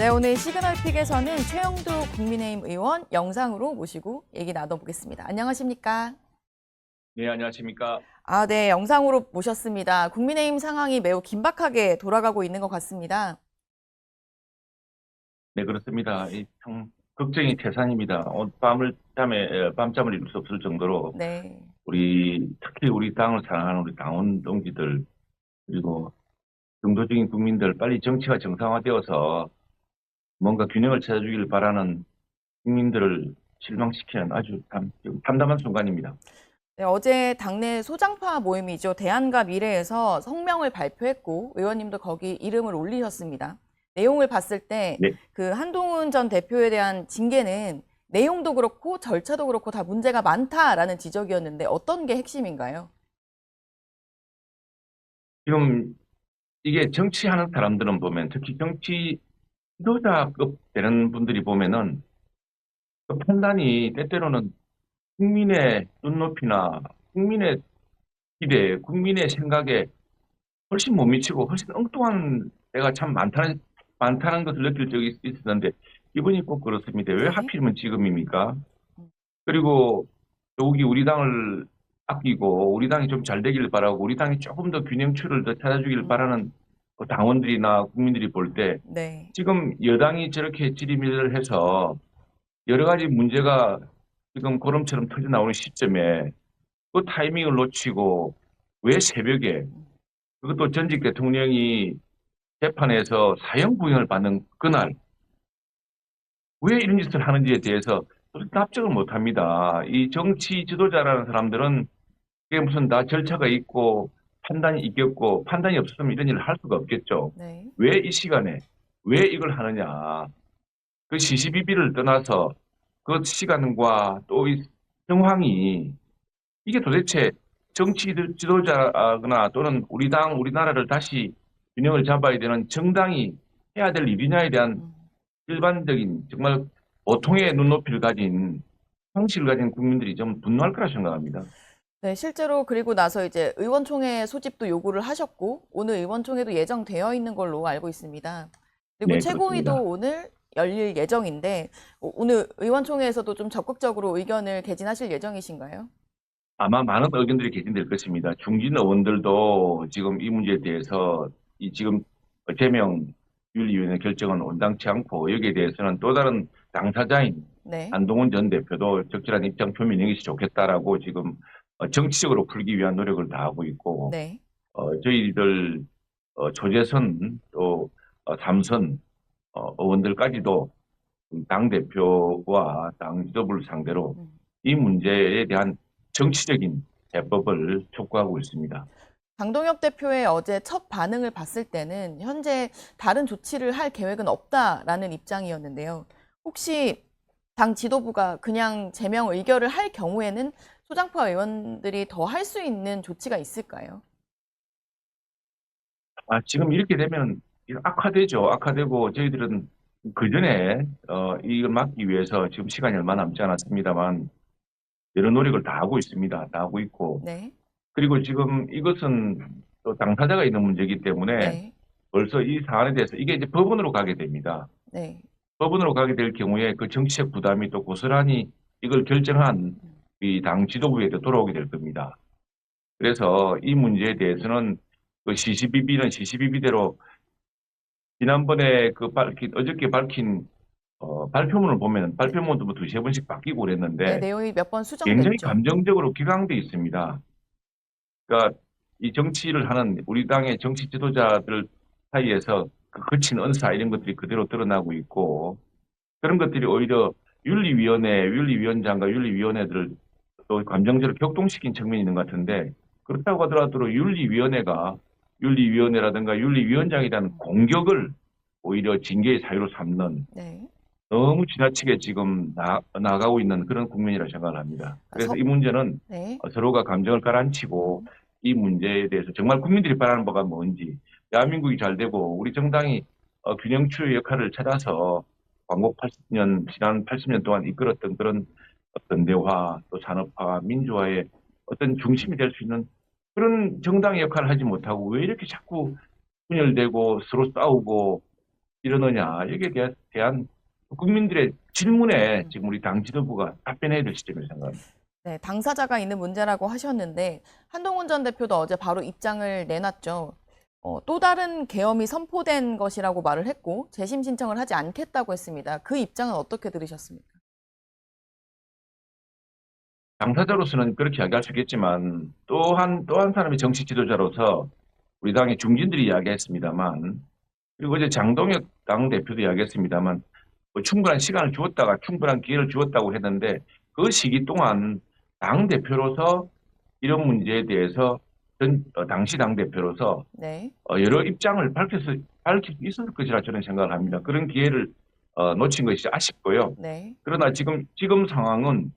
네, 오늘 시그널픽에서는 최영두 국민의힘 의원 영상으로 모시고 얘기 나눠보겠습니다. 안녕하십니까? 네, 안녕하십니까? 네, 영상으로 모셨습니다. 국민의힘 상황이 매우 긴박하게 돌아가고 있는 것 같습니다. 네, 그렇습니다. 참 걱정이 태산입니다. 오늘 밤잠을 이룰 수 없을 정도로 네. 특히 우리 당을 사랑하는 우리 당원 동지들, 그리고 중도적인 국민들, 빨리 정치가 정상화되어서 뭔가 균형을 찾아주길 바라는 국민들을 실망시키는 아주 담담한 순간입니다. 네, 어제 당내 소장파 모임이죠. 대안과 미래에서 성명을 발표했고 의원님도 거기 이름을 올리셨습니다. 내용을 봤을 때 네. 그 한동훈 전 대표에 대한 징계는 내용도 그렇고 절차도 그렇고 다 문제가 많다라는 지적이었는데 어떤 게 핵심인가요? 지금 이게 정치하는 사람들은 보면, 특히 정치 지도자급 되는 분들이 보면은 그 판단이 때때로는 국민의 눈높이나 국민의 기대, 국민의 생각에 훨씬 못 미치고 훨씬 엉뚱한 때가 참 많다는 것을 느낄 적이 있었는데, 이번이 꼭 그렇습니다. 왜 네. 하필이면 지금입니까? 그리고 더욱이 우리 당을 아끼고 우리 당이 좀 잘 되길 바라고 우리 당이 조금 더 균형추를 더 찾아주길 바라는 그 당원들이나 국민들이 볼 때, 네. 지금 여당이 저렇게 지리밀을 해서 여러 가지 문제가 지금 고름처럼 터져 나오는 시점에 그 타이밍을 놓치고 왜 새벽에, 그것도 전직 대통령이 재판에서 사형 구형을 받는 그날 왜 이런 짓을 하는지에 대해서 납득을 못 합니다. 이 정치 지도자라는 사람들은 그게 무슨 다 절차가 있고 판단이 있겠고, 판단이 없으면 이런 일을 할 수가 없겠죠. 네. 왜 이 시간에 왜 이걸 하느냐. 그 시시비비를 떠나서 그 시간과 또 이 상황이, 이게 도대체 정치 지도자거나 또는 우리 당, 우리나라를 다시 균형을 잡아야 되는 정당이 해야 될 일이냐에 대한 일반적인 정말 보통의 눈높이를 가진, 상식을 가진 국민들이 좀 분노할 거라 생각합니다. 네, 실제로 그리고 나서 이제 의원총회 소집도 요구를 하셨고 오늘 의원총회도 예정되어 있는 걸로 알고 있습니다. 그리고 네, 최고위도 그렇습니다. 오늘 열릴 예정인데 오늘 의원총회에서도 좀 적극적으로 의견을 개진하실 예정이신가요? 아마 많은 의견들이 개진될 것입니다. 중진 의원들도 지금 이 문제에 대해서 지금 제명 윤리위원회 결정은 온당치 않고, 여기에 대해서는 또 다른 당사자인 네. 한동훈 전 대표도 적절한 입장 표명인 것이 좋겠다라고 지금 정치적으로 풀기 위한 노력을 다하고 있고, 네. 저희들 초재선 또 삼선 의원들까지도 당 대표와 당 지도부를 상대로 음. 이 문제에 대한 정치적인 해법을 촉구하고 있습니다. 장동혁 대표의 어제 첫 반응을 봤을 때는 현재 다른 조치를 할 계획은 없다라는 입장이었는데요. 혹시 당 지도부가 그냥 제명 의결을 할 경우에는 소장파 의원들이 더 할 수 있는 조치가 있을까요? 지금 이렇게 되면 악화되죠. 악화되고, 저희들은 그 전에 이걸 막기 위해서 지금 시간이 얼마 남지 않았습니다만 여러 노력을 다 하고 있습니다. 다 하고 있고, 네. 그리고 지금 이것은 또 당사자가 있는 문제이기 때문에 네. 벌써 이 사안에 대해서 이게 이제 법원으로 가게 됩니다. 네. 법원으로 가게 될 경우에 그 정치적 부담이 또 고스란히 이걸 결정한 이 당 지도부에도 돌아오게 될 겁니다. 그래서 이 문제에 대해서는 그 시시비비는 시시비비대로, 지난번에 어저께 밝힌 발표문을 보면 네. 발표문도 뭐 두세 번씩 바뀌고 네, 그랬는데 내용이 몇 번 굉장히 수정됐죠. 감정적으로 기강돼 있습니다. 그러니까 이 정치를 하는 우리 당의 정치 지도자들 사이에서 그 거친 언사 이런 것들이 그대로 드러나고 있고, 그런 것들이 오히려 윤리위원장과 윤리위원회들을 또 감정적으로 격동시킨 측면이 있는 것 같은데, 그렇다고 하더라도 윤리위원회라든가 윤리위원장에 대한 공격을 오히려 징계의 사유로 삼는, 네. 너무 지나치게 지금 나가고 있는 그런 국면이라 생각을 합니다. 아, 그래서 이 문제는 네. 서로가 감정을 가라앉히고 이 문제에 대해서 정말 국민들이 바라는 바가 뭔지, 대한민국이 잘 되고 우리 정당이 균형추의 역할을 찾아서 지난 80년 동안 이끌었던 그런 근대화, 또 산업화, 민주화의 어떤 중심이 될 수 있는 그런 정당의 역할을 하지 못하고 왜 이렇게 자꾸 분열되고 서로 싸우고 이러느냐 여기에 대한 국민들의 질문에 지금 우리 당 지도부가 답변해야 될 시점이라고 생각합니다. 네, 당사자가 있는 문제라고 하셨는데 한동훈 전 대표도 어제 바로 입장을 내놨죠. 또 다른 계엄이 선포된 것이라고 말을 했고 재심 신청을 하지 않겠다고 했습니다. 그 입장은 어떻게 들으셨습니까? 당사자로서는 그렇게 이야기할 수 있겠지만 또 한 사람의 정치 지도자로서 우리 당의 중진들이 이야기했습니다만 그리고 이제 장동혁 당대표도 이야기했습니다만 뭐 충분한 시간을 주었다가 충분한 기회를 주었다고 했는데 그 시기 동안 당대표로서 이런 문제에 대해서 당시 당대표로서 네, 여러 입장을 밝힐 수 있었을 것이라 저는 생각을 합니다. 그런 기회를 놓친 것이 아쉽고요. 네, 그러나 지금 상황은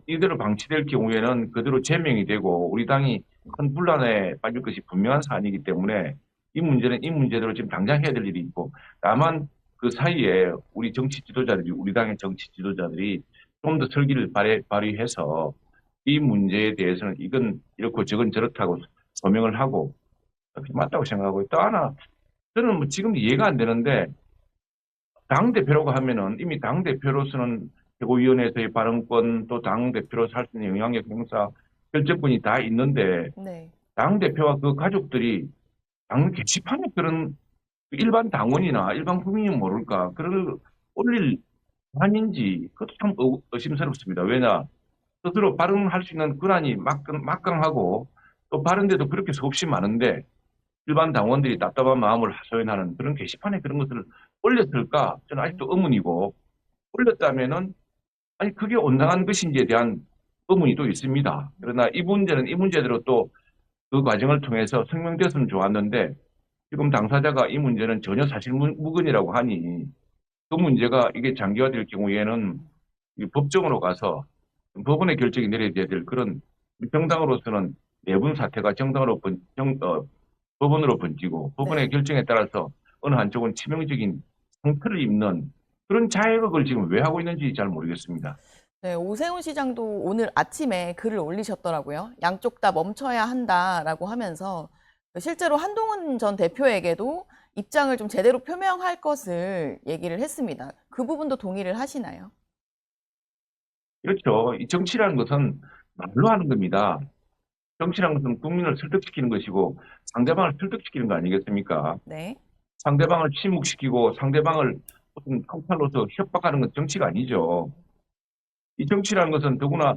이대로 방치될 경우에는 그대로 제명이 되고 우리 당이 큰 분란에 빠질 것이 분명한 사안이기 때문에 이 문제는 이 문제대로 지금 당장 해야 될 일이 있고 다만 그 사이에 우리 당의 정치 지도자들이 좀 더 설기를 발휘해서 이 문제에 대해서는 이건 이렇고 저건 저렇다고 소명을 하고 그렇게 맞다고 생각하고 또 하나 저는 뭐 지금 이해가 안 되는데 당대표라고 하면은 이미 당대표로서는 최고위원회에서의 발언권 또 당대표로서 할 수 있는 영향력 행사 결정권이 다 있는데 네. 당대표와 그 가족들이 당 게시판에 그런 일반 당원이나 일반 국민이 모를까 그걸 올릴 아닌지 그것도 참 의심스럽습니다. 왜냐 스스로 발언할 수 있는 권한이 막강하고 또 발언대도 그렇게 수없이 많은데 일반 당원들이 답답한 마음을 하소연하는 그런 게시판에 그런 것을 올렸을까? 저는 아직도 의문이고 올렸다면은 아니 그게 온당한 것인지에 대한 의문이 또 있습니다. 그러나 이 문제는 이 문제대로 또 그 과정을 통해서 성명됐으면 좋았는데 지금 당사자가 이 문제는 전혀 사실무근이라고 하니 그 문제가 이게 장기화될 경우에는 이 법정으로 가서 법원의 결정이 내려져야 될 그런 정당으로서는 내분 사태가 법원으로 번지고 법원의 네. 결정에 따라서 어느 한쪽은 치명적인 상처를 입는 그런 자해극을 지금 왜 하고 있는지 잘 모르겠습니다. 네, 오세훈 시장도 오늘 아침에 글을 올리셨더라고요. 양쪽 다 멈춰야 한다라고 하면서 실제로 한동훈 전 대표에게도 입장을 좀 제대로 표명할 것을 얘기를 했습니다. 그 부분도 동의를 하시나요? 그렇죠. 이 정치라는 것은 말로 하는 겁니다. 정치라는 것은 국민을 설득시키는 것이고 상대방을 설득시키는 거 아니겠습니까? 네, 상대방을 침묵시키고 상대방을 무슨 통찰로서 협박하는 건 정치가 아니죠. 이 정치라는 것은 더구나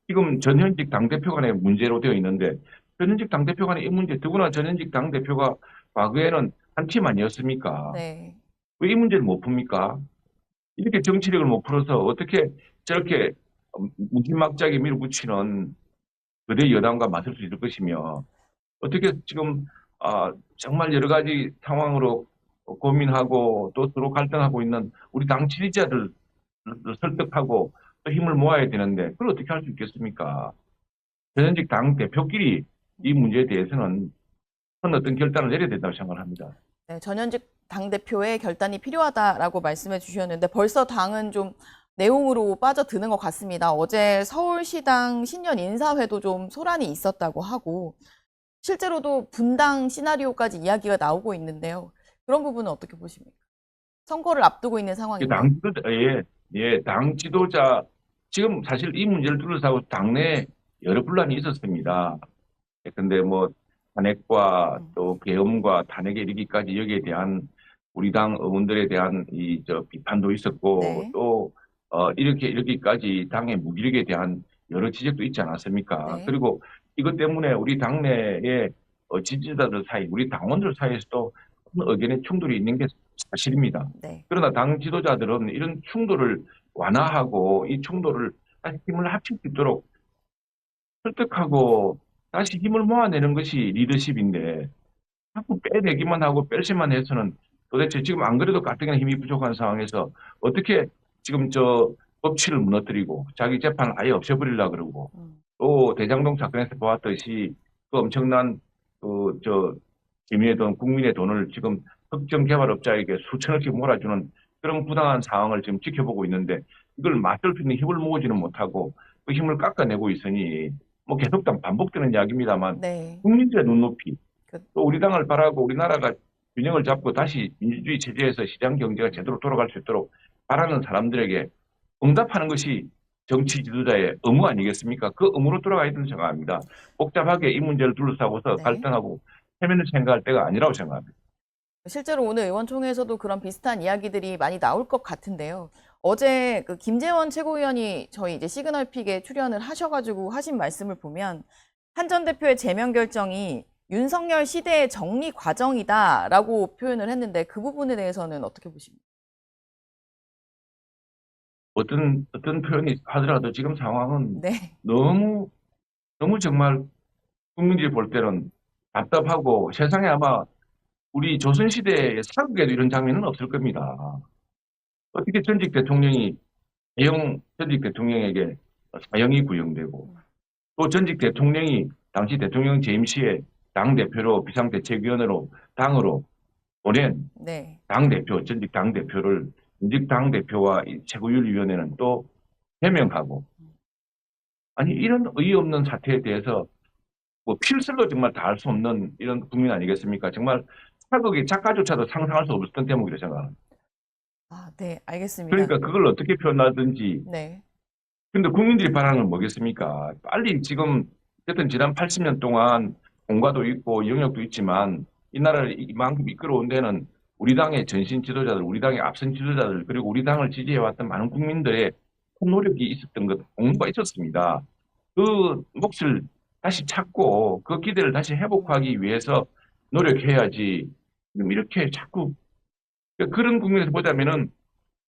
지금 전현직 당대표 간의 문제로 되어 있는데 전현직 당대표 간의 이 문제 더구나 전현직 당대표가 과거에는 한 팀 아니었습니까? 네. 왜 이 문제를 못 풉니까? 이렇게 정치력을 못 풀어서 어떻게 저렇게 무지막지하게 밀어붙이는 거대 여당과 맞설 수 있을 것이며 어떻게 지금 정말 여러 가지 상황으로 고민하고 또 서로 갈등하고 있는 우리 당 지지자들 설득하고 또 힘을 모아야 되는데 그걸 어떻게 할 수 있겠습니까? 전현직 당 대표끼리 이 문제에 대해서는 큰 어떤 결단을 내려야 된다고 생각을 합니다. 네, 전현직 당대표의 결단이 필요하다라고 말씀해 주셨는데 벌써 당은 좀 내용으로 빠져드는 것 같습니다. 어제 서울시당 신년 인사회도 좀 소란이 있었다고 하고 실제로도 분당 시나리오까지 이야기가 나오고 있는데요. 그런 부분은 어떻게 보십니까? 선거를 앞두고 있는 상황인데. 당 지도자, 지금 사실 이 문제를 둘러싸고 당내에 여러 분란이 있었습니다. 근데 뭐, 탄핵과 또 계엄과 탄핵에 이르기까지 여기에 대한 우리 당 의원들에 대한 비판도 있었고, 네, 또, 이렇게까지 당의 무기력에 대한 여러 지적도 있지 않았습니까? 네, 그리고 이것 때문에 우리 당내의 지지자들 사이, 우리 당원들 사이에서도 큰 의견의 충돌이 있는 게 사실입니다. 네, 그러나 당 지도자들은 이런 충돌을 완화하고 이 충돌을 다시 힘을 합칠 수 있도록 설득하고 다시 힘을 모아내는 것이 리더십인데 자꾸 빼내기만 하고 뺄새만 해서는 도대체 지금 안 그래도 가뜩이나 힘이 부족한 상황에서 어떻게 지금 법치를 무너뜨리고 자기 재판을 아예 없애버리려고 그러고 또 대장동 사건에서 보았듯이 그 엄청난 국민의 돈을 지금 특정 개발업자에게 수천억씩 몰아주는 그런 부당한 상황을 지금 지켜보고 있는데 이걸 맞설 수 있는 힘을 모으지는 못하고 그 힘을 깎아내고 있으니 뭐 계속 반복되는 이야기입니다만 네. 국민들의 눈높이 그, 또 우리 당을 바라고 우리나라가 균형을 잡고 다시 민주주의 체제에서 시장 경제가 제대로 돌아갈 수 있도록 바라는 사람들에게 응답하는 것이 정치 지도자의 의무 아니겠습니까? 그 의무로 돌아가야 된다고 생각합니다. 복잡하게 이 문제를 둘러싸고서 네. 갈등하고 해면을 생각할 때가 아니라고 생각합니다. 실제로 오늘 의원총회에서도 그런 비슷한 이야기들이 많이 나올 것 같은데요. 어제 그 김재원 최고위원이 저희 이제 시그널픽에 출연을 하셔가지고 하신 말씀을 보면 한 전 대표의 제명 결정이 윤석열 시대의 정리 과정이다라고 표현을 했는데 그 부분에 대해서는 어떻게 보십니까? 어떤 표현이 하더라도 지금 상황은 네, 너무 정말 국민들이 볼 때는 답답하고 세상에 아마 우리 조선시대의 사극에도 이런 장면은 없을 겁니다. 어떻게 전직 대통령이 전직 대통령에게 사형이 구형되고 또 전직 대통령이 당시 대통령 재임 시에 당대표로 비상대책위원회로 당으로 보낸 네, 당대표, 전직 당대표를 전직 당대표와 이 최고윤리위원회는 또 해명하고 아니 이런 어이없는 사태에 대해서 뭐 필설로 정말 다 할 수 없는 이런 국민 아니겠습니까? 정말 사극의 작가조차도 상상할 수 없었던 대목이라고 생각합니다. 아, 네, 알겠습니다. 그러니까 그걸 어떻게 표현하든지 네, 근데 국민들이 바라는 건 뭐겠습니까? 빨리 지금 어쨌든 지난 80년 동안 공과도 있고 영역도 있지만 이 나라를 이만큼 이끌어온 데는 우리 당의 전신 지도자들, 우리 당의 앞선 지도자들 그리고 우리 당을 지지해왔던 많은 국민들의 노력이 있었던 것, 공부가 있었습니다. 그 몫을 다시 찾고 그 기대를 다시 회복하기 위해서 노력해야지. 지금 이렇게 자꾸 그런 국면에서 보자면은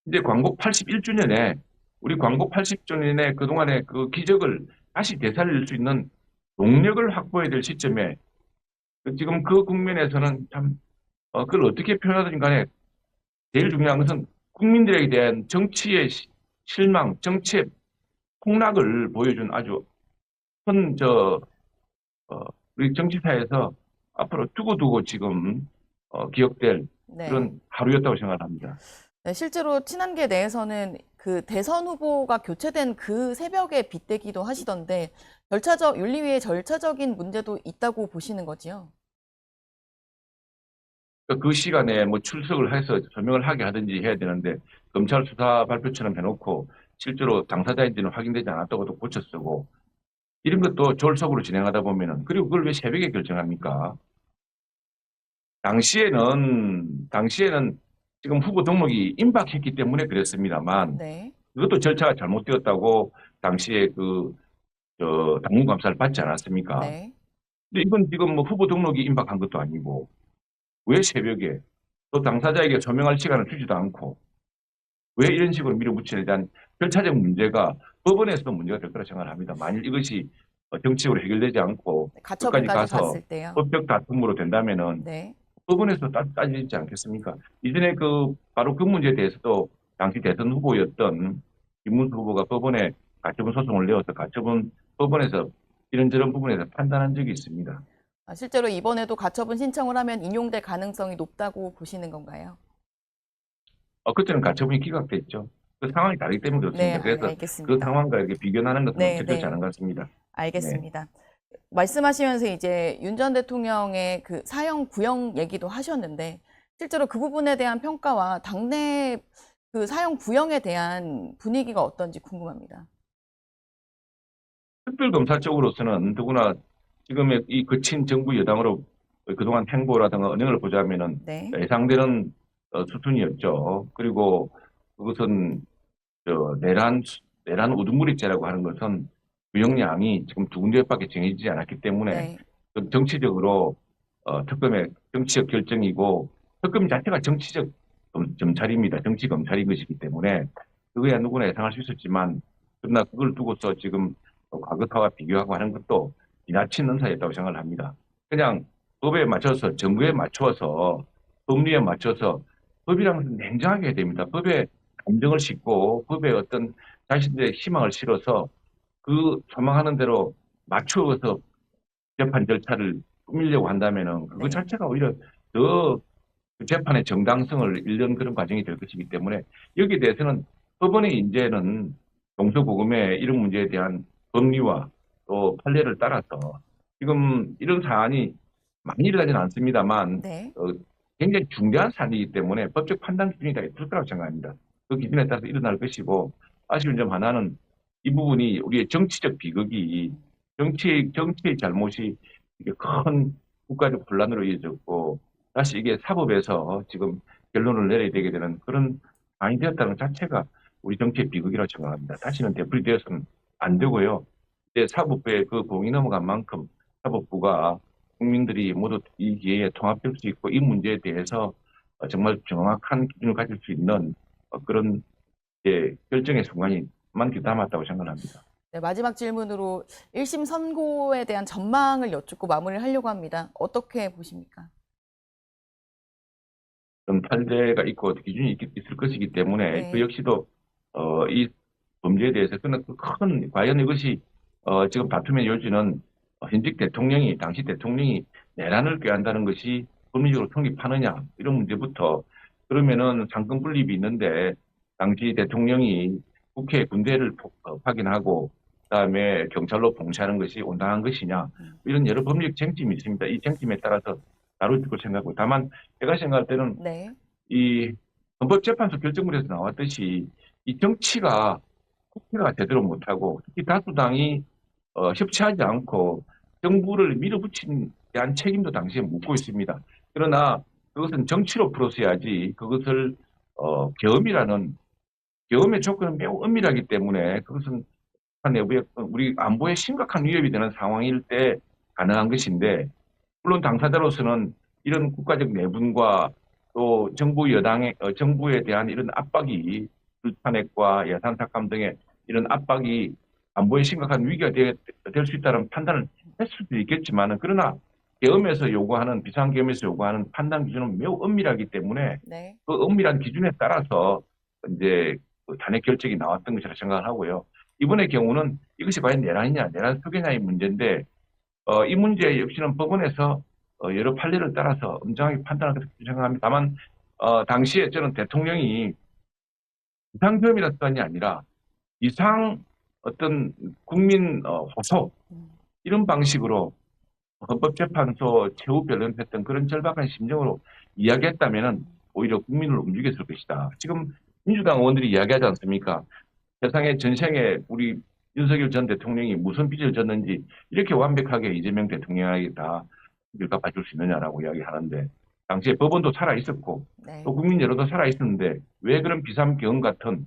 이제 광복 81주년에 우리 광복 80주년에 그동안의 그 기적을 다시 되살릴 수 있는 동력을 확보해야 될 시점에 지금 그 국면에서는 참 그걸 어떻게 표현하든 간에 제일 중요한 것은 국민들에 대한 정치의 실망, 정치의 폭락을 보여준 아주 큰 우리 정치사에서 앞으로 두고두고 지금 기억될 네. 그런 하루였다고 생각합니다. 네, 실제로 친한계 내에서는 그 대선 후보가 교체된 그 새벽에 빗대기도 하시던데 윤리위의 절차적인 문제도 있다고 보시는 거지요? 그 시간에 뭐 출석을 해서 조명을 하게 하든지 해야 되는데 검찰 수사 발표처럼 해놓고 실제로 당사자인지는 확인되지 않았다고도 고쳐 쓰고 이런 것도 졸속으로 진행하다 보면은 그리고 그걸 왜 새벽에 결정합니까? 당시에는 지금 후보 등록이 임박했기 때문에 그랬습니다만 네, 그것도 절차가 잘못되었다고 당시에 당무감사를 받지 않았습니까? 네. 근데 이건 지금 뭐 후보 등록이 임박한 것도 아니고 왜 새벽에 또 당사자에게 소명할 시간을 주지도 않고 왜 이런 식으로 밀어붙이는에 대한 절차적 문제가 법원에서도 문제가 될 거라 생각을 합니다. 만일 이것이 정치적으로 해결되지 않고 끝까지 가처분까지 가서 봤을 때요. 법적 다툼으로 된다면은 네. 법원에서 따지지 않겠습니까? 이전에 바로 그 문제에 대해서도 당시 대선 후보였던 김문수 후보가 법원에 가처분 소송을 내어서 법원에서 이런저런 부분에서 판단한 적이 있습니다. 아, 실제로 이번에도 가처분 신청을 하면 인용될 가능성이 높다고 보시는 건가요? 그때는 가처분이 기각됐죠. 그 상황이 다르기 때문에 네, 그렇습니다. 그래서 그 알겠습니다. 상황과 이렇게 비교하는 것은 네, 적절치 네, 않은 것 같습니다. 네. 알겠습니다. 말씀하시면서 이제 윤 전 대통령의 그 사형 구형 얘기도 하셨는데 실제로 그 부분에 대한 평가와 당내 그 사형 구형에 대한 분위기가 어떤지 궁금합니다. 특별검사 쪽으로서는 더구나 지금의 이 거친 정부 여당으로 그동안 행보라든가 언행을 보자면은 네, 예상되는 수준이었죠. 그리고 그것은 내란 우두머리죄라고 하는 것은 구형량이 지금 두 군데밖에 정해지지 않았기 때문에 네, 정치적으로 특검의 정치적 결정이고 특검 자체가 정치적 검찰입니다. 정치 검찰인 것이기 때문에 그거야 누구나 예상할 수 있었지만 그러나 그걸 두고서 지금 과거사와 비교하고 하는 것도 지나친 언사였다고 생각을 합니다. 그냥 법에 맞춰서 정부에 맞춰서 법리에 맞춰서 법이라는 것은 냉정하게 해야 됩니다. 법에 감정을 싣고 법에 어떤 자신들의 희망을 실어서 그 소망하는 대로 맞추어서 재판 절차를 꾸미려고 한다면은 그거 네, 자체가 오히려 더 그 재판의 정당성을 잃는 그런 과정이 될 것이기 때문에 여기에 대해서는 법원의 이제는 동서고금의 이런 문제에 대한 법리와 또 판례를 따라서 지금 이런 사안이 많이 일어나지는 않습니다만 네, 굉장히 중대한 사안이기 때문에 법적 판단 기준이 다 있을 거라고 생각합니다. 그 기준에 따라서 일어날 것이고, 아쉬운 점 하나는 이 부분이 우리의 정치적 비극이 정치의 잘못이 이게 큰 국가적 분란으로 이어졌고, 다시 이게 사법에서 지금 결론을 내려야 되게 되는 그런 상황이 되었다는 것 자체가 우리 정치의 비극이라고 생각합니다. 다시는 되풀이되어서는 안 되고요. 이제 사법부의 그 공이 넘어간 만큼 사법부가 국민들이 모두 이 기회에 통합될 수 있고 이 문제에 대해서 정말 정확한 기준을 가질 수 있는 그런 결정의 순간이만 귀담았다고 생각합니다. 네, 마지막 질문으로 1심 선고에 대한 전망을 여쭙고 마무리를 하려고 합니다. 어떻게 보십니까? 그런 판례가 있고 기준이 있을 것이기 때문에 네. 그 역시도 이 범죄에 대해서 큰 과연 이것이 지금 다툼의 요지는 현직 대통령이 당시 대통령이 내란을 꾀한다는 것이 법리적으로 성립하느냐 이런 문제부터 그러면은 상권 분립이 있는데 당시 대통령이 국회 군대를 파견하고 그다음에 경찰로 봉쇄하는 것이 온당한 것이냐 이런 여러 법리적 쟁점이 있습니다. 이 쟁점에 따라서 다룰 걸 생각하고 다만 제가 생각할 때는 네. 이 헌법재판소 결정문에서 나왔듯이 이 정치가 국회가 제대로 못하고 특히 다수당이 협치하지 않고 정부를 밀어붙인 대한 책임도 당시에 묻고 있습니다. 그러나 그것은 정치로 풀어서야지 그것을 계엄의 조건은 매우 엄밀하기 때문에 그것은 내부에 우리 안보에 심각한 위협이 되는 상황일 때 가능한 것인데 물론 당사자로서는 이런 국가적 내분과 또 정부에 대한 이런 압박이 불탄핵과 예산 삭감 등의 이런 압박이 안보에 심각한 위기가 될 수 있다는 판단을 했을 수도 있겠지만 그러나 비상계엄에서 요구하는 판단 기준은 매우 엄밀하기 때문에 네. 그 엄밀한 기준에 따라서 이제 그 탄핵 결정이 나왔던 것이라 생각을 하고요. 이번의 경우는 이것이 과연 내란 소견냐의 문제인데 이 문제 역시는 법원에서 여러 판례를 따라서 엄정하게 판단할 것으로 생각합니다. 다만 당시에 저는 대통령이 비상계엄이라던이 아니라 이상 어떤 국민 호소 이런 방식으로 헌법재판소 최후 변론했던 그런 절박한 심정으로 이야기했다면 오히려 국민을 움직였을 것이다. 지금 민주당 의원들이 이야기하지 않습니까? 세상의 전생에 우리 윤석열 전 대통령이 무슨 빚을 졌는지 이렇게 완벽하게 이재명 대통령에게 다 빚을 줄 수 있느냐라고 이야기하는데 당시에 법원도 살아있었고 네. 또 국민 여론도 살아있었는데 왜 그런 비상계엄 같은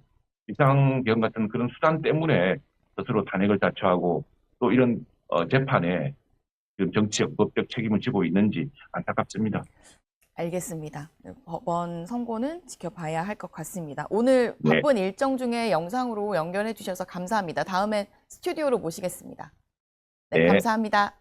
그런 수단 때문에 스스로 탄핵을 자초하고 또 이런 재판에 지금 정치적 법적 책임을 지고 있는지 안타깝습니다. 알겠습니다. 네, 법원 선고는 지켜봐야 할 것 같습니다. 오늘 네. 바쁜 일정 중에 영상으로 연결해 주셔서 감사합니다. 다음엔 스튜디오로 모시겠습니다. 네, 네. 감사합니다.